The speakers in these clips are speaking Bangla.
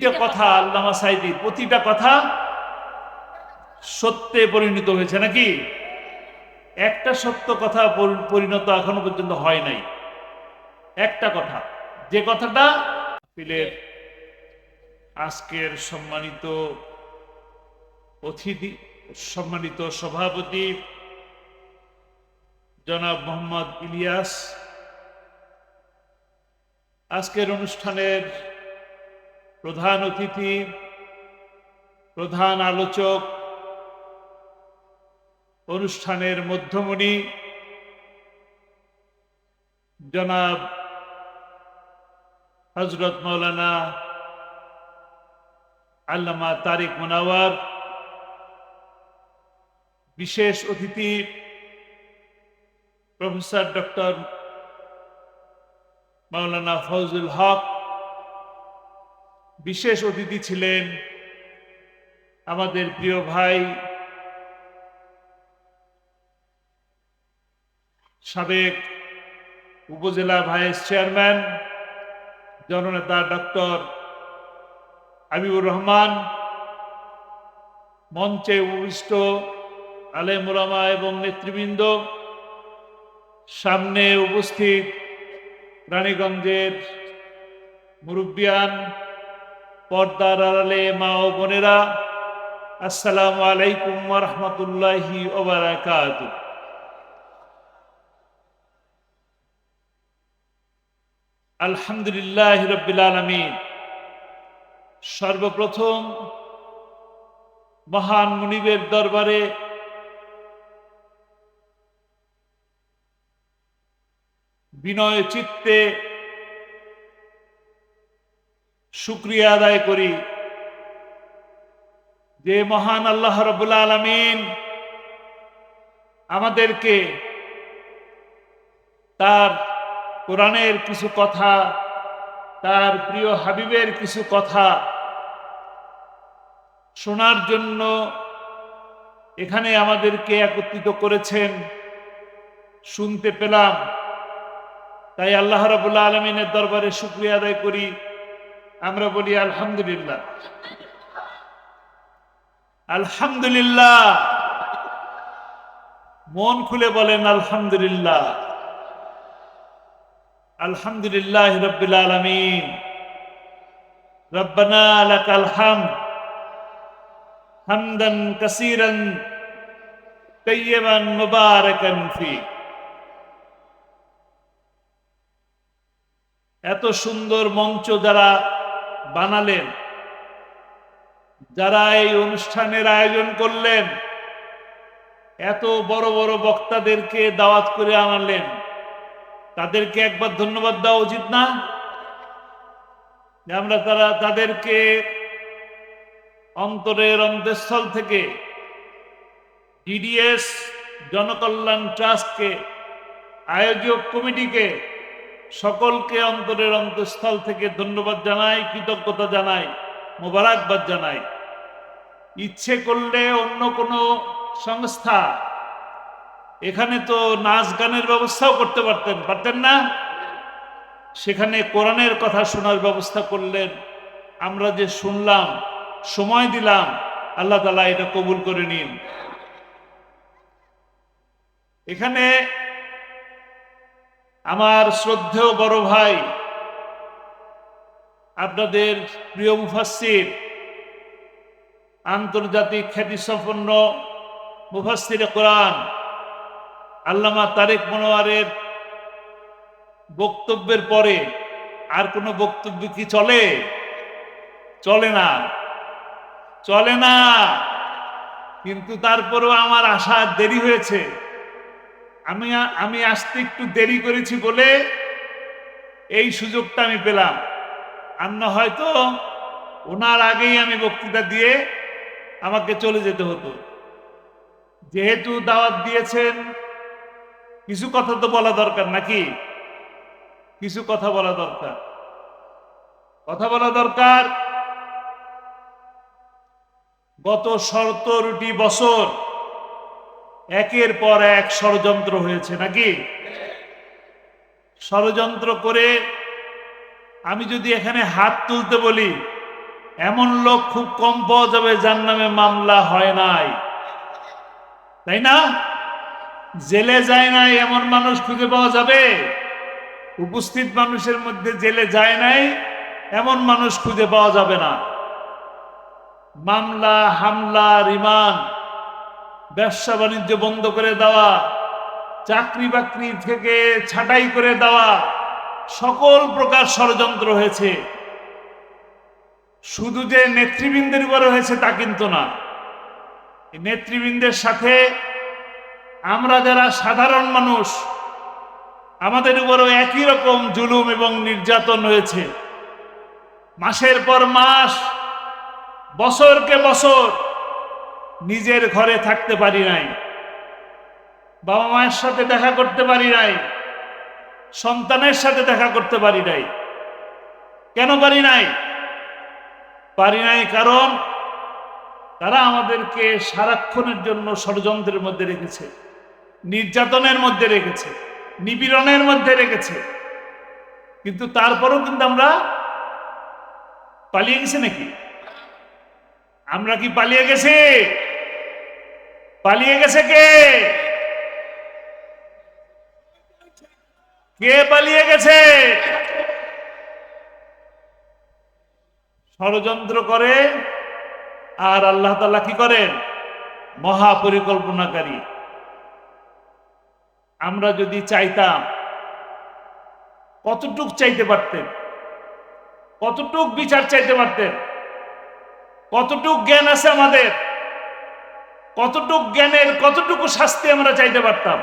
তিনটে কথা আল্লামা সাঈদীর, প্রতিটা কথা সত্যে পরিণত হয়েছে নাকি? একটা সত্য কথা পরিণত এখনো পর্যন্ত হয় নাই। একটা কথা, যে কথাটা আজকের সম্মানিত অতিথি, সম্মানিত সভাপতি জনাব মোহাম্মদ ইলিয়াস, আজকের অনুষ্ঠানের প্রধান অতিথি, প্রধান আলোচক, অনুষ্ঠানের মধ্যমণি জনাব হযরত মাওলানা আল্লামা তারিক মুনাওয়ার, বিশেষ অতিথি প্রফেসর ডক্টর মাওলানা ফজলুল হক, বিশেষ অতিথি ছিলেন আমাদের প্রিয় ভাই সাবেক উপজেলা ভাইস চেয়ারম্যান জননেতা ডক্টর হাবিবুর রহমান, মঞ্চে উপবিষ্ট আলেম ওলামা এবং নেতৃবৃন্দ, সামনে উপস্থিত রানীগঞ্জের মুরব্বিয়ান, পর্দার আড়ালে মা ও বোনেরা, আসসালামু আলাইকুম ওয়া রাহমাতুল্লাহি ওয়া বারাকাতুহু। আলহামদুলিল্লাহি রাব্বিল আলামিন। সর্বপ্রথম মহান মুনিবের দরবারে বিনয় চিত্তে শুকরিয়া আদায় করি যে মহান আল্লাহ রাব্বুল আলামিন আমাদেরকে তার কোরআনের কিছু কথা, তার প্রিয় হাবিবের কিছু কথা শোনার জন্য এখানে আমাদেরকে একত্রিত করেছেন, শুনতে পেলাম। তাই আল্লাহ রাব্বুল আলামিনের দরবারে শুকরিয়া আদায় করি। আমরা বলি আলহামদুলিল্লাহ, আলহামদুলিল্লাহ। মন খুলে বলেন আলহামদুলিল্লাহ। আলহামদুলিল্লাহ রাব্বিল আলামিন। রব্বানা লাকাল হামদ হামদান কাসীরান তাইয়্যিবান মুবারাকান ফি। এত সুন্দর মঞ্চ যারা বানালেন, যারা এই অনুষ্ঠানের আয়োজন করলেন, এত বড় বড় বক্তাদেরকে দাওয়াত করে আনালেন, তাদেরকে একবার ধন্যবাদ দেওয়া উচিত না? যে আমরা তাদেরকে অন্তরের অন্তঃস্থল থেকে, ডিডিএস জনকল্যাণ ট্রাস্টকে, আয়োজক কমিটিকে, সকলকে অন্তরের অন্তঃস্থল থেকে ধন্যবাদ জানাই, কৃতজ্ঞতা জানাই, মোবারকবাদ জানাই। ইচ্ছে করলে অন্য কোনো সংস্থা এখানে তো নাচ গানের ব্যবস্থাও করতে পারতেন না? সেখানে কোরআনের কথা শোনার ব্যবস্থা করলেন। আমরা যে শুনলাম, সময় দিলাম, আল্লাহ তাআলা এটা কবুল করে নিন। এখানে আমার শ্রদ্ধেয় বড় ভাই, আপনাদের প্রিয় মুফাসসির, আন্তর্জাতিক খ্যাতিসম্পন্ন মুফাসসিরে কোরআন আল্লামা তারিক মুনাওয়ারের বক্তব্যের পরে আর কোনো বক্তব্য কি চলে? চলে না, চলে না। কিন্তু তারপরেও আমার আসা দেরি হয়েছে। আমি আসতে একটু দেরি করেছি বলে এই সুযোগটা আমি পেলাম। আর না হয়তো ওনার আগেই আমি বক্তৃতা দিয়ে আমাকে চলে যেতে হতো। যেহেতু দাওয়াত দিয়েছেন, কিছু কথা তো বলা দরকার নাকি? কিছু কথা বলা দরকার, কথা বলা দরকার। গত 17টি বছর একের পর এক ষড়যন্ত্র হয়েছে নাকি? ষড়যন্ত্র করে আমি যদি এখানে হাত তুলতে বলি, এমন লোক খুব কম পাওয়া যাবে যার নামে মামলা হয় নাই, তাই না? জেলে যায় নাই এমন মানুষ খুঁজে পাওয়া যাবে? উপস্থিত মানুষের মধ্যে জেলে যায় নাই এমন মানুষ খুঁজে পাওয়া যাবে না। মামলা, হামলা, রিমান্ড, ব্যবসা বাণিজ্য বন্ধ করে দেওয়া, চাকরি বাকরি থেকে ছাঁটাই করে দেওয়া, সকল প্রকার ষড়যন্ত্র হয়েছে। শুধু যে নেতৃবৃন্দের উপরে হয়েছে তা কিন্তু না, নেতৃবৃন্দের সাথে আমরা যারা সাধারণ মানুষ আমাদের উপরও একই রকম জুলুম এবং নির্যাতন হয়েছে। মাসের পর মাস, বছরকে বছর নিজের ঘরে থাকতে পারি নাই, বাবা মায়ের সাথে দেখা করতে পারি নাই, সন্তানের সাথে দেখা করতে পারি নাই। কেন পারি নাই? পারি নাই কারণ তারা আমাদেরকে সারাক্ষণের জন্য ষড়যন্ত্রের মধ্যে রেখেছে, নির্যাতনের মধ্যে রেখেছে, নিপীড়নের মধ্যে রেখেছে। কিন্তু তারপরেও কিন্তু আমরা পালিয়ে গেছি নাকি? আমরা কি পালিয়ে গেছি? পালিয়ে গেছে কে? কে পালিয়ে গেছে? ষড়যন্ত্র করে। আর আল্লাহ তাআলা কি করেন? মহাপরিকল্পনাকারী। আমরা যদি চাইতাম, কতটুক চাইতে পারতেন, কতটুক বিচার চাইতে পারতেন, কতটুক জ্ঞান আছে আমাদের, কতটুক জ্ঞানের কতটুকু শাস্তি আমরা চাইতে পারতাম।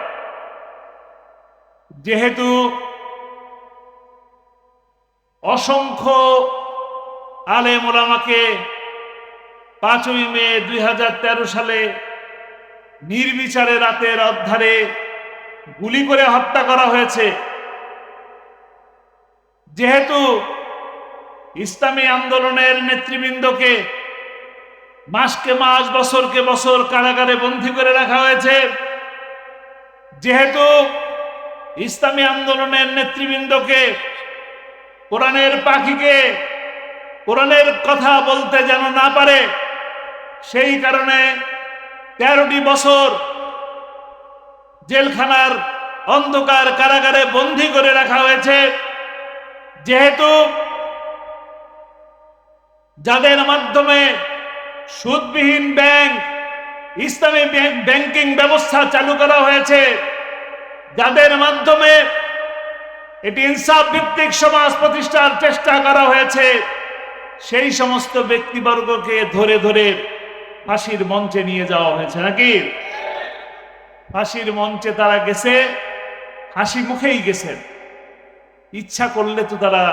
যেহেতু অসংখ্য আলেম ওলামাকে 5ই মে 2013 সালে নির্বিচারে রাতের অন্ধকারে গুলি করে হত্যা করা হয়েছে, যেহেতু ইসলামী আন্দোলনের নেতৃবৃন্দকে মাসকে মাস, বছরকে বছর কারাগারে বন্দী করে রাখা হয়েছে, যেহেতু ইসলামী আন্দোলনের নেতৃবৃন্দকে, কোরআনের পাখিকে কোরআনের কথা বলতে যেন না পারে, সেই কারণে 13টি বছর জেলখানার অন্ধকার কারাগারে বন্দী করে রাখা হয়েছে। যেহেতু যাদের মাধ্যমে সুদবিহীন ব্যাংক, ইসলামী ব্যাংকিং ব্যবস্থা চালু করা হয়েছে, যাদের মাধ্যমে এটি ইনসাফ ভিত্তিক সমাজ প্রতিষ্ঠার চেষ্টা করা হয়েছে, সেই সমস্ত ব্যক্তিবর্গকে ধরে ধরে ফাঁসির মঞ্চে নিয়ে যাওয়া হয়েছে নাকি? ফাঁসির মঞ্চে তারা গেছে, হাসি মুখেই গেছেন। ইচ্ছা করলে তো তারা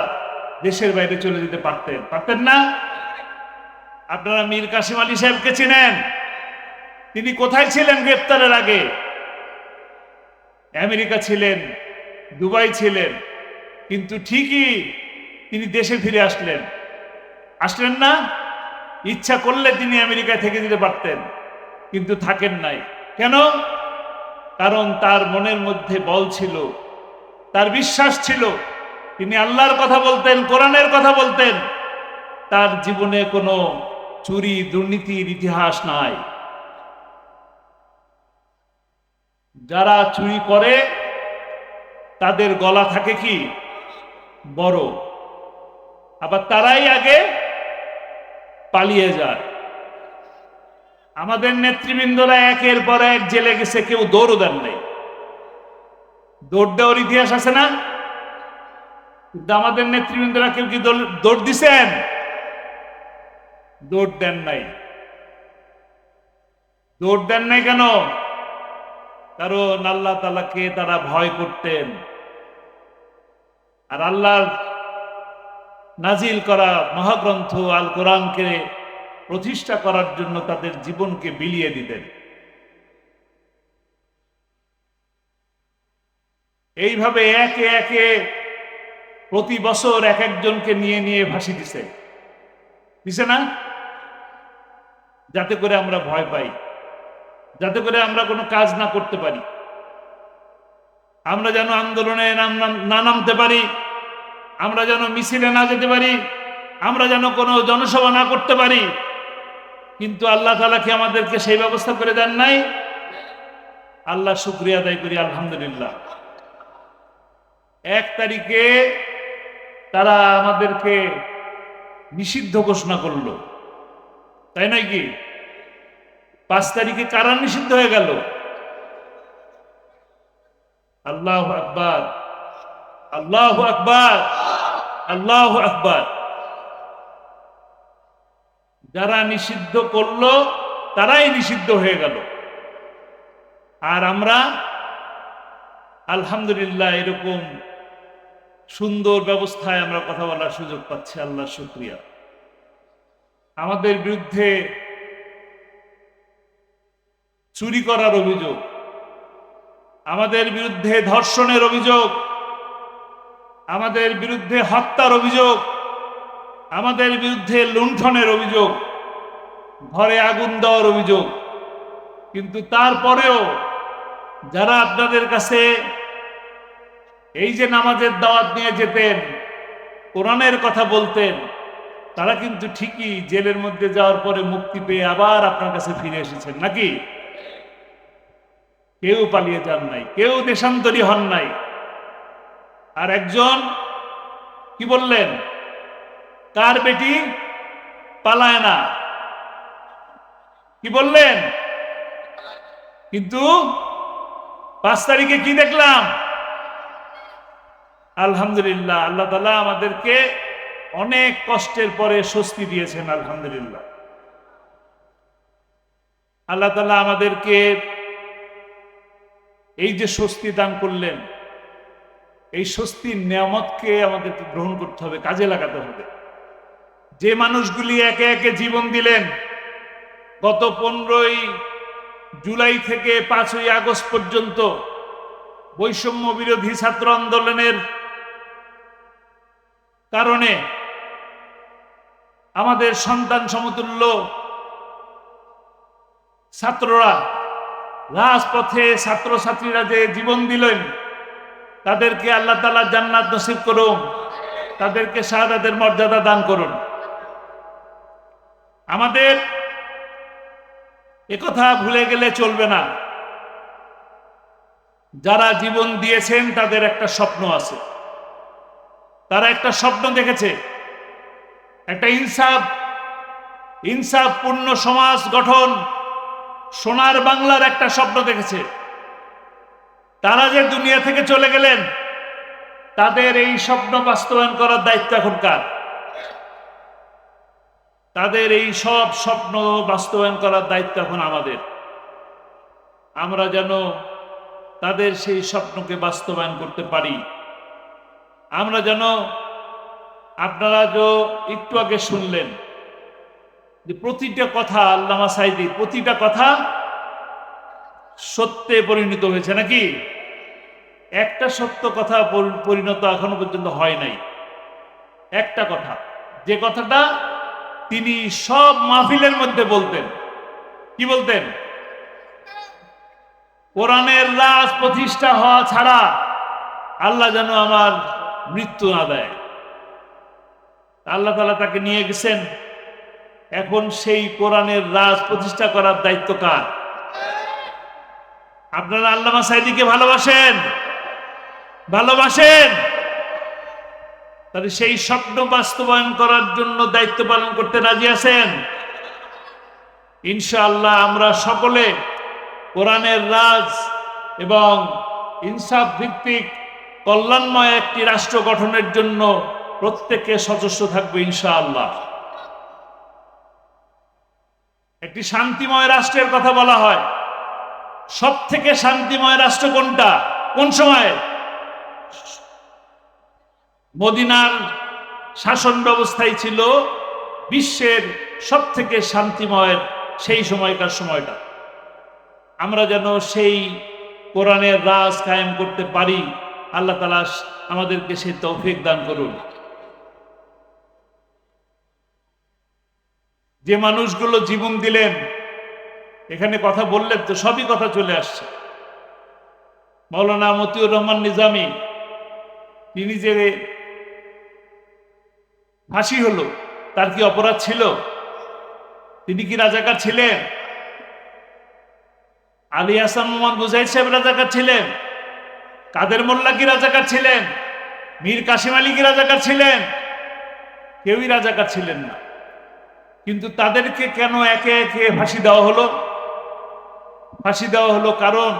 দেশের বাইরে চলে যেতে পারতেন, পারতেন না? আপনারা মীর কাসেম আলী সাহেবকে চিনেন? তিনি কোথায় ছিলেন গ্রেপ্তারের আগে? আমেরিকা ছিলেন, দুবাই ছিলেন, কিন্তু ঠিকই তিনি দেশে ফিরে আসলেন। আসলেন না? ইচ্ছা করলে তিনি আমেরিকায় থেকে যেতে পারতেন, কিন্তু থাকেন নাই। কেন? কারণ তার মনের মধ্যে বল ছিল, তার বিশ্বাস ছিল, তিনি আল্লাহর কথা বলতেন, কোরআনের কথা বলতেন। তার জীবনে কোনো চুরি দুর্নীতির ইতিহাস নাই। যারা চুরি করে তাদের গলা থাকে কি বড়, আবার তারাই আগে পালিয়ে যায়। আমাদের নেতৃবৃন্দরা একের পর এক জেলে গেছে, কেউ দৌড়ও দেন নাই। দৌড় দেওয়ার ইতিহাস আছে না? কিন্তু আমাদের নেতৃবৃন্দরা কেউ কি দৌড় দিছেন? দৌড় দেন নাই। দৌড় দেন নাই কেন? কারণ আল্লাহ তাআলাকে তারা ভয় করতেন, আর আল্লাহর নাজিল করা মহাগ্রন্থ আল কোরআনকে প্রতিষ্ঠা করার জন্য তাদের জীবনকে বিলিয়ে দিতেন। এইভাবে একে একে প্রতি বছর এক একজনকে নিয়ে নিয়ে ফাঁসি দিছে না? যাতে করে আমরা ভয় পাই, যাতে করে আমরা কোনো কাজ না করতে পারি, আমরা যেন আন্দোলনে না নামতে পারি, আমরা যেন মিছিলে না যেতে পারি, আমরা যেন কোনো জনসভা না করতে পারি, কিন্তু আল্লাহ তাআলা কি আমাদেরকে সেই ব্যবস্থা করে দেন নাই? আল্লাহ শুকরিয়া আদায় করি, আলহামদুলিল্লাহ। 1 তারিখে তারা আমাদেরকে নিষিদ্ধ ঘোষণা করলো, তাই নয় কি? 5 তারিখে কারা নিষিদ্ধ হয়ে গেল? আল্লাহু আকবার, আল্লাহু আকবার, আল্লাহু আকবার। যারা নিষিদ্ধ করলো তারাই নিষিদ্ধ হয়ে গেল। আর আমরা আলহামদুলিল্লাহ এরকম সুন্দর ব্যবস্থায় আমরা কথা বলার সুযোগ পাচ্ছি, আল্লাহর শুকরিয়া। আমাদের বিরুদ্ধে চুরি করার অভিযোগ, আমাদের বিরুদ্ধে ধর্ষণের অভিযোগ, আমাদের বিরুদ্ধে হত্যার অভিযোগ, আমাদের বিরুদ্ধে লুণ্ঠনের অভিযোগ, ঘরে আগুন দেওয়ার অভিযোগ, কিন্তু তারপরেও যারা আপনাদের কাছে এই যে নামাজের দাওয়াত নিয়ে যেতেন, কোরআনের কথা বলতেন, তারা কিন্তু ঠিকই জেলের মধ্যে যাওয়ার পরে মুক্তি পেয়ে আবার আপনার কাছে ফিরে এসেছেন, নাকি? কেউ পালিয়ে যান নাই, কেউ দেশান্তরী হন নাই। আর একজন কি বললেন? কার বেটি পালায় না, কি বললেন? কিন্তু 5 তারিখে কি দেখলাম? আলহামদুলিল্লাহ, আল্লাহ তাআলা আমাদেরকে অনেক কষ্টের পরে স্বস্তি দিয়েছেন, আলহামদুলিল্লাহ। আল্লাহ তাআলা আমাদেরকে এই যে স্বস্তি দান করলেন, এই স্বস্তির নিয়ামতকে আমাদেরকে গ্রহণ করতে হবে, কাজে লাগাতে হবে। যে মানুষগুলি একে একে জীবন দিলেন, গত 15ই জুলাই থেকে 5ই আগস্ট পর্যন্ত বৈষম্য বিরোধী ছাত্র আন্দোলনের কারণে আমাদের সন্তান সমতুল্য ছাত্ররা রাজপথে, ছাত্রছাত্রীরা যে জীবন দিলেন, তাদেরকে আল্লাহ তাআলা জান্নাত নসিব করুন, তাদেরকে শাহাদাতের মর্যাদা দান করুন। আমাদের একথা ভুলে গেলে চলবে না, যারা জীবন দিয়েছেন তাদের একটা স্বপ্ন আছে, তারা একটা স্বপ্ন দেখেছে, একটা ইনসাফ পূর্ণ সমাজ গঠন, সোনার বাংলার একটা স্বপ্ন দেখেছে। তারা যে দুনিয়া থেকে চলে গেলেন, তাদের এই স্বপ্ন বাস্তবায়ন করার দায়িত্ব এখন কার? তাদের এই সব স্বপ্ন বাস্তবায়ন করার দায়িত্ব এখন আমাদের। আমরা যেন তাদের সেই স্বপ্নকে বাস্তবায়ন করতে পারি। আমরা যেন, আপনারা যে একটু আগে শুনলেন যে প্রতিটা কথা, আল্লামা সাঈদী প্রতিটা কথা সত্যে পরিণত হয়েছে, নাকি? একটা সত্য কথা পরিণত এখনো পর্যন্ত হয় নাই। একটা কথা, যে কথাটা তিনি সব মাহফিলের মধ্যে বলতেন, কি বলতেন? কোরআনের রাজ প্রতিষ্ঠা হওয়া ছাড়া আল্লাহ যেন আমার মৃত্যু না দেয়। আল্লাহ তাআলা তাকে নিয়ে গেছেন, এখন সেই কোরআনের রাজ প্রতিষ্ঠা করার দায়িত্ব কার? আপনারা আল্লামা সাঈদীকে ভালোবাসেন, ভালোবাসেন, তাহলে সেই স্বপ্ন বাস্তবায়ন করার জন্য দায়িত্ব পালন করতে রাজি আছেন? ইনশাআল্লাহ আমরা সকলে কোরআনের রাজ এবং ইনসাফ ভিত্তিক কল্যাণময় একটি রাষ্ট্র গঠনের জন্য প্রত্যেকে সচেষ্ট থাকবে ইনশাআল্লাহ। একটি শান্তিময় রাষ্ট্রের কথা বলা হয়। সব থেকে শান্তিময় রাষ্ট্র কোনটা? কোন সময়? মদিনার শাসন ব্যবস্থাই ছিল বিশ্বের সব থেকে শান্তিময় সেই সময়কার সময়টা। আমরা যেন সেই কোরআনের রাজ কায়েম করতে পারি, আল্লাহ তাআলা আমাদেরকে সেই তৌফিক দান করুন। যে মানুষগুলো জীবন দিলেন, এখানে কথা বললেন তো সবই কথা চলে আসছে। মাওলানা মতিউর রহমান নিজামী, তিনি যে ফাঁসি হলো, তার কি অপরাধ ছিল? তিনি কি রাজাকার ছিলেন? আলী হাসান মোহাম্মদ মুজাহিদ সাহেব রাজাকার ছিলেন? কাদের মোল্লা কি রাজাকার ছিলেন? মীর কাসিম আলী কি রাজাকার ছিলেন? কেউই রাজাকার ছিলেন না। কিন্তু তাদেরকে কেন একে একে ফাঁসি দেওয়া হলো? ফাঁসি দেওয়া হলো কারণ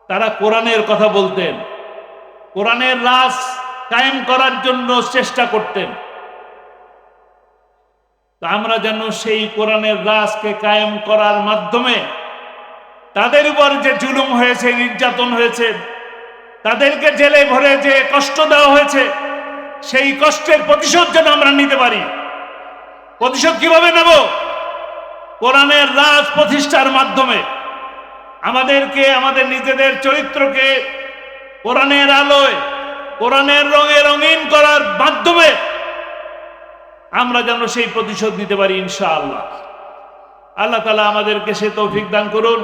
তারা কোরআনের কথা বলতেন, কোরআনের রাজ কায়েম করার জন্য চেষ্টা করতেন। তো আমরা যেন সেই কোরআনের রাজকে কায়েম করার মাধ্যমে তাদের উপর যে জুলুম হয়েছে, নির্যাতন হয়েছে, তাদেরকে জেলে ভরে যে কষ্ট দেওয়া হয়েছে, সেই কষ্টের প্রতিশোধ যেন আমরা নিতে পারি। প্রতিশোধ কিভাবে নেব? কোরআনের রাজ প্রতিষ্ঠার মাধ্যমে আমাদেরকে, আমাদের নিজেদের চরিত্রকে কোরআনের আলোয়, কোরআনের রঙে রঙিন করার মাধ্যমে আমরা যেন সেই প্রতিশোধ নিতে পারি ইনশাআল্লাহ। আল্লাহ তাআলা আমাদেরকে সে তৌফিক দান করুন।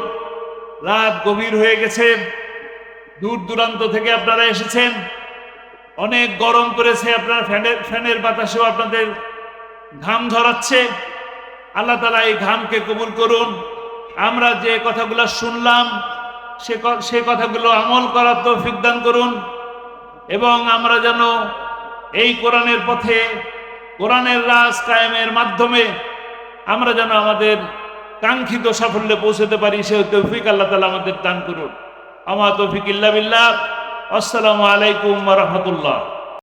রাত গভীর হয়ে গেছে, দূর দূরান্ত থেকে আপনারা এসেছেন, অনেক গরম করেছে, আপনারা ফ্যানের বাতাসেও আপনাদের ঘাম ঝরাচ্ছে। আল্লাহ তাআলা এই ঘামকে কবুল করুন। আমরা যে কথাগুলো শুনলাম সে কথাগুলো আমল করার তৌফিক দান করুন, এবং আমরা যেন এই কোরআনের পথে, কোরআনের রাজ কায়েমের মাধ্যমে আমরা যেন আমাদের কাঙ্ক্ষিত সাফল্যে পৌঁছতে পারি, সে তৌফিক আল্লাহ তাআলা আমাদের দান করুন। আমা তৌফিক ইল্লা বিল্লাহ। আসসালামু আলাইকুম ওয়া রাহমাতুল্লাহ।